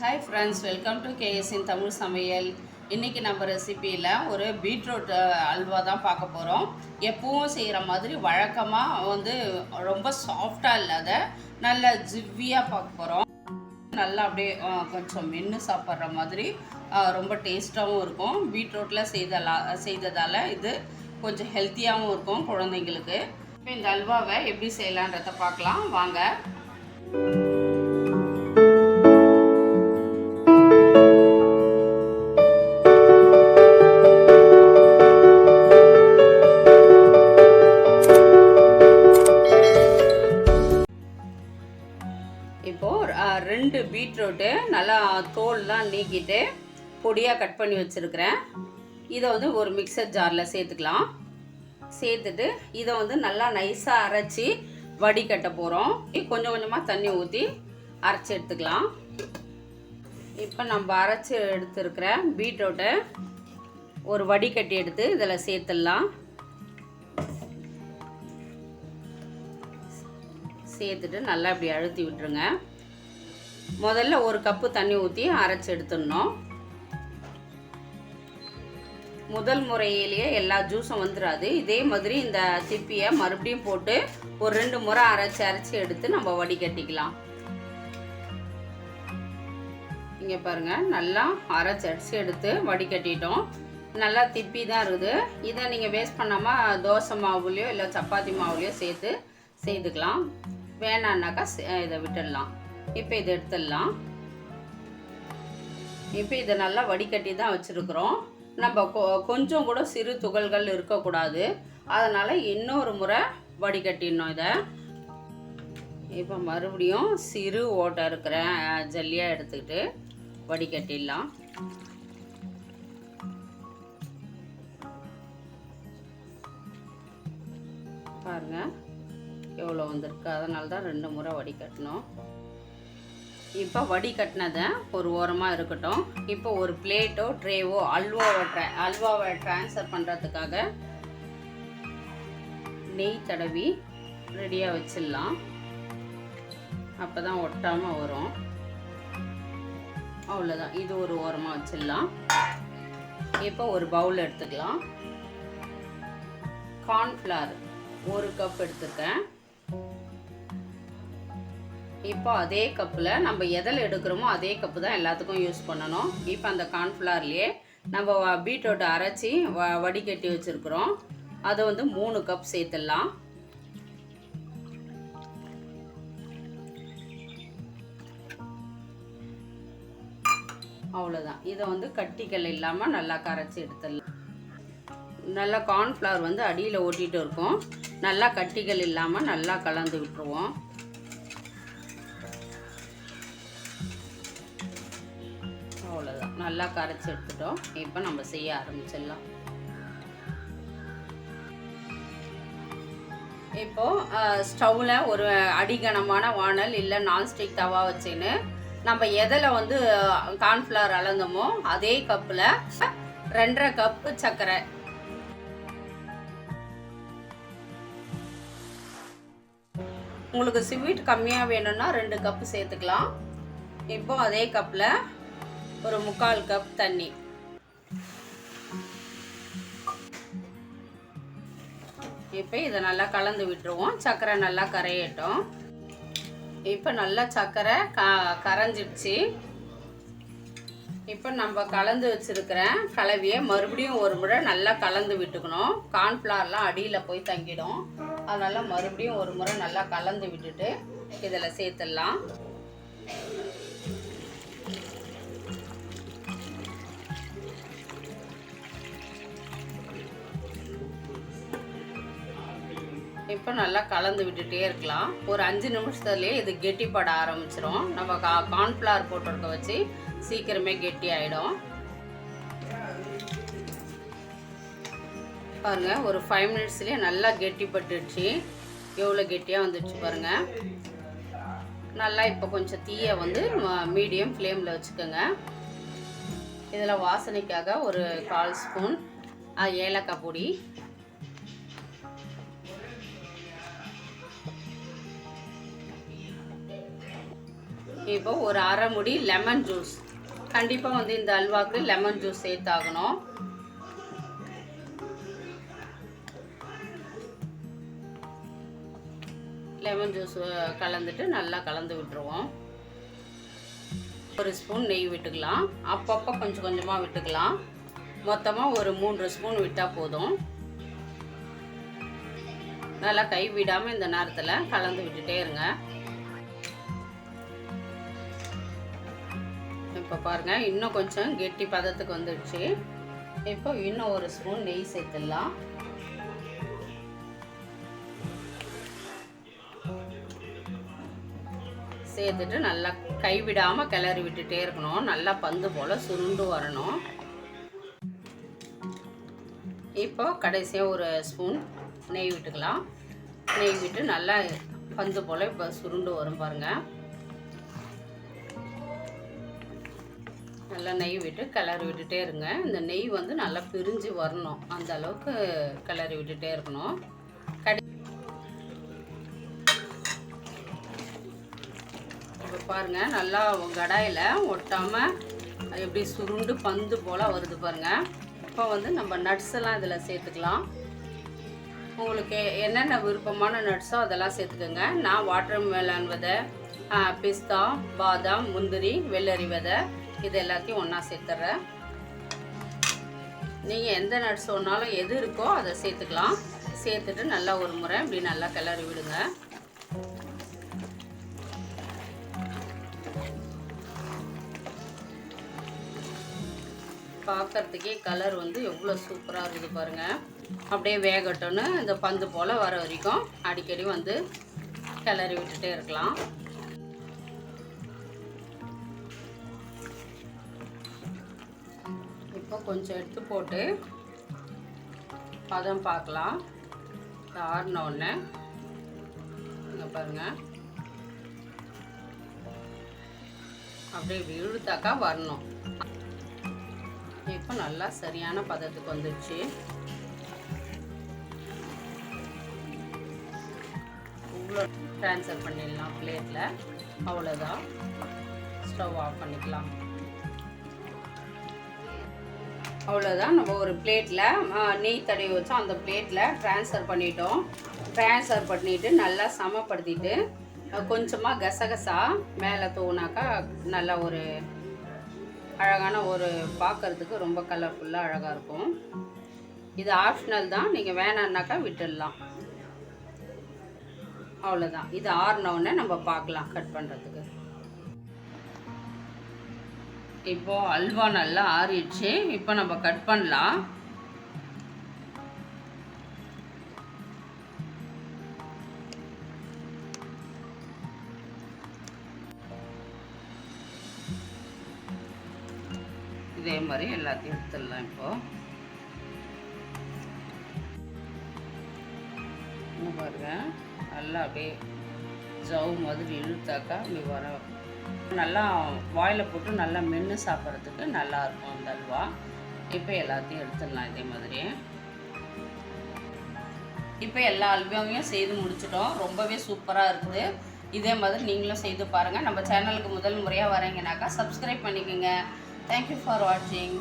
Hi friends, welcome to ksintamilsamayal. இன்றைக்கி நம்ம ரெசிப்பியில் ஒரு பீட்ரூட் அல்வா தான் பார்க்க போகிறோம். எப்பவும் செய்கிற மாதிரி வழக்கமாக ரொம்ப சாஃப்டாக இல்லாத நல்ல ஜிவ்வியாக பார்க்க போகிறோம். நல்லா அப்படியே கொஞ்சம் மென்று சாப்பிட்ற மாதிரி ரொம்ப டேஸ்ட்டாகவும் இருக்கும். பீட்ரூட்டில் செய்ததால் இது கொஞ்சம் ஹெல்த்தியாகவும் இருக்கும் குழந்தைங்களுக்கு. இப்போ இந்த அல்வாவை எப்படி செய்யலான்றதை பார்க்கலாம் வாங்க. இப்போது 2 பீட்ரூட்டு நல்லா தோல்லாம் நீக்கிட்டு பொடியாக கட் பண்ணி வச்சுருக்கிறேன். இதை ஒரு மிக்சர் ஜாரில் சேர்த்துக்கலாம். சேர்த்துட்டு இதை நல்லா நைஸாக அரைச்சி வடிகட்ட போகிறோம். கொஞ்சம் கொஞ்சமாக தண்ணி ஊற்றி அரைச்சி எடுத்துக்கலாம். இப்போ நம்ம அரைச்சி எடுத்துருக்கிற பீட்ரூட்டை ஒரு வடிகட்டி எடுத்து இதில் சேர்த்துடலாம். சேர்த்துட்டு நல்லா இப்படி அழுத்தி விட்டுருங்க. முதல்ல 1 கப்பு தண்ணி ஊற்றி அரைச்சி எடுத்துடணும். முதல் முறையிலேயே எல்லா ஜூஸும் வந்துடாது. இதே மாதிரி இந்த திப்பியை மறுபடியும் போட்டு ஒரு 2 முறை அரைச்சி எடுத்து நம்ம வடிகட்டிக்கலாம். இங்கே பாருங்கள், நல்லா அரைச்சி எடுத்து வடிகட்டிட்டோம். நல்லா திப்பி தான் இருக்குது. இதை நீங்கள் வேஸ்ட் பண்ணாமல் தோசை மாவுலையோ இல்லை சப்பாத்தி மாவுலையோ சேர்த்து செய்துக்கலாம். வேணான்னாக்கா இதை விட்டுடலாம். இப்போ இதை எடுத்துடலாம். இப்போ இதை நல்லா வடிகட்டி தான் வச்சுருக்குறோம். நம்ம கொஞ்சம் கூட சிறு துகள்கள் இருக்கக்கூடாது. அதனால் இன்னொரு முறை வடிகட்டிடணும் இதை. இப்போ மறுபடியும் சிறு ஓட்டை இருக்கிற ஜல்லியாக எடுத்துக்கிட்டு வடிகட்டிடலாம். பாருங்கள் எவ்வளோ வந்திருக்கு. அதனால தான் 2 முறை வடிகட்டணும். இப்போ வடிகட்டினதை ஒரு ஓரமாக இருக்கட்டும். இப்போ ஒரு பிளேட்டோ ட்ரேவோ அல்வாவை ட்ரான்ஸ்ஃபர் பண்ணுறதுக்காக நெய் தடவி ரெடியாக வச்சிடலாம். அப்போ தான் ஒட்டாமல் வரும். அவ்வளோதான். இது ஒரு ஓரமாக வச்சிடலாம். இப்போ ஒரு பவுல் எடுத்துக்கலாம். கார்ன்ஃப்ளவர் 1 கப் எடுத்துருக்கேன். இப்போ அதே கப்பில் நம்ம எதில் எடுக்கிறோமோ அதே கப்பு தான் எல்லாத்துக்கும் யூஸ் பண்ணணும். இப்போ அந்த கார்ன்ஃப்ளவர்லேயே நம்ம பீட்ரூட்டை அரைச்சி வடிகட்டி வச்சுருக்குறோம். அதை 3 கப் சேர்த்துடலாம். அவ்வளோதான். இதை கட்டிகள் இல்லாமல் நல்லா கரைச்சி எடுத்துடலாம். நல்லா கார்ன்ஃப்ளவர் அடியில் ஓட்டிகிட்டு இருக்கும். நல்லா கட்டிகள் இல்லாமல் நல்லா கலந்து விட்டுருவோம். அவ்வளோதான். நல்லா கரைச்சி எடுத்துட்டோம். இப்போ நம்ம செய்ய ஆரம்பிச்சிடலாம். இப்போது ஸ்டவ்வில் ஒரு அடிகனமான வானல் இல்லை நான்ஸ்டிக் தவா வச்சுன்னு நம்ம எதில் கார்ன்ஃப்ளவர் அளந்தோமோ அதே கப்பில் 2.5 கப்பு சர்க்கரை, உங்களுக்கு ஸ்வீட் கம்மியாக வேணும்னா 2 கப்பு சேர்த்துக்கலாம். இப்போ அதே கப்பில் ஒரு 3/4 கப் தண்ணி. இப்போ இதை நல்லா கலந்து விட்டுருவோம். சர்க்கரை நல்லா கரையட்டும். இப்போ நல்லா சர்க்கரை கரைஞ்சிடுச்சு. இப்போ நம்ம கலந்து வச்சுருக்கிற கலவையை மறுபடியும் ஒரு முறை நல்லா கலந்து விட்டுக்கணும். கார்ன்ஃப்ளவர்லாம் அடியில் போய் தங்கிடும். அதனால் மறுபடியும் ஒரு முறை நல்லா கலந்து விட்டுட்டு இதில் சேர்த்துடலாம். இப்போ நல்லா கலந்து விட்டுட்டே இருக்கலாம். ஒரு 5 நிமிஷத்துலேயே இது கெட்டிப்பட ஆரம்பிச்சிடும். நம்ம கார்ன்ஃப்ளவர் போட்டிருக்க வச்சு சீக்கிரமே கெட்டி ஆகிடும். பாருங்கள், ஒரு 5 மினிட்ஸ்லேயே நல்லா கெட்டிப்பட்டுடுச்சு. எவ்வளோ கெட்டியாக வந்துடுச்சு பாருங்கள். நல்லா இப்போ கொஞ்சம் தீயை மீடியம் ஃப்ளேமில் வச்சுக்கோங்க. இதில் வாசனைக்காக ஒரு 1/4 ஸ்பூன் ஏலக்காய் பொடி, இப்போ ஒரு அரை முடி லெமன் ஜூஸ், கண்டிப்பாக வந்து இந்த அல்வாவுக்கு லெமன் ஜூஸ் சேர்த்தாகணும். லெமன் ஜூஸ் கலந்துட்டு நல்லா கலந்து விட்டுருவோம். ஒரு ஸ்பூன் நெய் விட்டுக்கலாம், அப்பப்போ கொஞ்சம் கொஞ்சமாக விட்டுக்கலாம். மொத்தமாக ஒரு 3 ஸ்பூன் விட்டால் போதும். நல்லா கை விடாமல் இந்த நேரத்தில் கலந்து விட்டுட்டே இருங்க. இப்போ பாருங்கள், இன்னும் கொஞ்சம் கெட்டி பதத்துக்கு வந்துடுச்சு. இப்போ இன்னும் ஒரு ஸ்பூன் நெய் சேர்த்துடலாம். சேர்த்துட்டு நல்லா கைவிடாமல் கிளறி விட்டுட்டே இருக்கணும். நல்லா பந்து போல் சுருண்டு வரணும். இப்போ கடைசியாக ஒரு ஸ்பூன் நெய் விட்டுக்கலாம். நெய் விட்டு நல்லா பந்து போல் இப்போ சுருண்டு வரும் பாருங்கள். நல்லா நெய் விட்டு கிளறி விட்டுட்டே இருங்க. இந்த நெய் வந்து நல்லா பிரிஞ்சு வரணும், அந்த அளவுக்கு கிளறி விட்டுட்டே இருக்கணும். இப்போ பாருங்கள், நல்லா கடாயில் ஒட்டாமல் எப்படி சுருண்டு பந்து போல் வருது பாருங்கள். இப்போ வந்து நம்ம நட்ஸ் எல்லாம் இதில் சேர்த்துக்கலாம். உங்களுக்கு என்னென்ன விருப்பமான நட்ஸோ அதெல்லாம் சேர்த்துக்கோங்க. நான் வாட்டர் மெலன் விதை, பிஸ்தா, பாதாம், முந்திரி, வெள்ளரி விதை இது எல்லாத்தையும் ஒன்றா சேர்த்துட்றேன். நீங்கள் எந்த நட்ஸ் ஒன்றாலும் எது இருக்கோ அதை சேர்த்துக்கலாம். சேர்த்துட்டு நல்லா ஒரு முறை இப்படி நல்லா கிளறி விடுங்க. பார்க்கறதுக்கே கலர் வந்து எவ்வளோ சூப்பராக இருக்குது பாருங்கள். அப்படியே வேகட்டும்னு இந்த பந்து போல் வர வரைக்கும் அடிக்கடி வந்து கிளறி விட்டுட்டே இருக்கலாம். இப்போ கொஞ்சம் எடுத்து போட்டு பதம் பார்க்கலாம். ஆறினோடனே இங்கே பாருங்கள், அப்படியே விழுத்தாக்கா வரணும். இப்போ நல்லா சரியான பதத்துக்கு வந்துடுச்சு. இவ்வளோ ட்ரான்ஸ்ஃபர் பண்ணிடலாம் பிளேட்டில். அவ்வளோதான், ஸ்டவ் ஆஃப் பண்ணிக்கலாம். அவ்வளோதான், நம்ம ஒரு பிளேட்டில் நெய் தடவி வச்சோம், அந்த பிளேட்டில் ட்ரான்ஸ்ஃபர் பண்ணிட்டோம். ட்ரான்ஸ்ஃபர் பண்ணிவிட்டு நல்லா சமப்படுத்திட்டு கொஞ்சமாக கசகசா மேலே தூனாக்கா நல்லா ஒரு அழகான ஒரு பார்க்குறதுக்கு ரொம்ப கலர்ஃபுல்லாக அழகாக இருக்கும். இது ஆப்ஷனல் தான், நீங்கள் வேணான்னாக்கா விட்டுடலாம். அவ்வளோதான், இது ஆறினவுடனே நம்ம பார்க்கலாம் கட் பண்ணுறதுக்கு. இப்போது அல்வா நல்லா ஆறிடுச்சு. இப்போ நம்ம கட் பண்ணலாம். இதே மாதிரி எல்லாத்தையும் எடுத்துடலாம். இப்போது பாருங்க, நல்லா அப்படியே ஜவு மாதிரி இழுத்தாக்கா இப்படி வர நல்லா வாயில் போட்டு நல்லா மென்று சாப்பிட்றதுக்கு நல்லாயிருக்கும் அந்த அல்வா. இப்போ எல்லாத்தையும் எடுத்துடலாம் இதே மாதிரி. இப்போ எல்லா அல்வாவையும் செய்து முடிச்சிட்டோம். ரொம்பவே சூப்பராக இருக்குது. இதே மாதிரி நீங்களும் செய்து பாருங்கள். நம்ம சேனலுக்கு முதல் முறையாக வரீங்கனாக்கா சப்ஸ்கிரைப் பண்ணிக்கோங்க. Thank you for watching.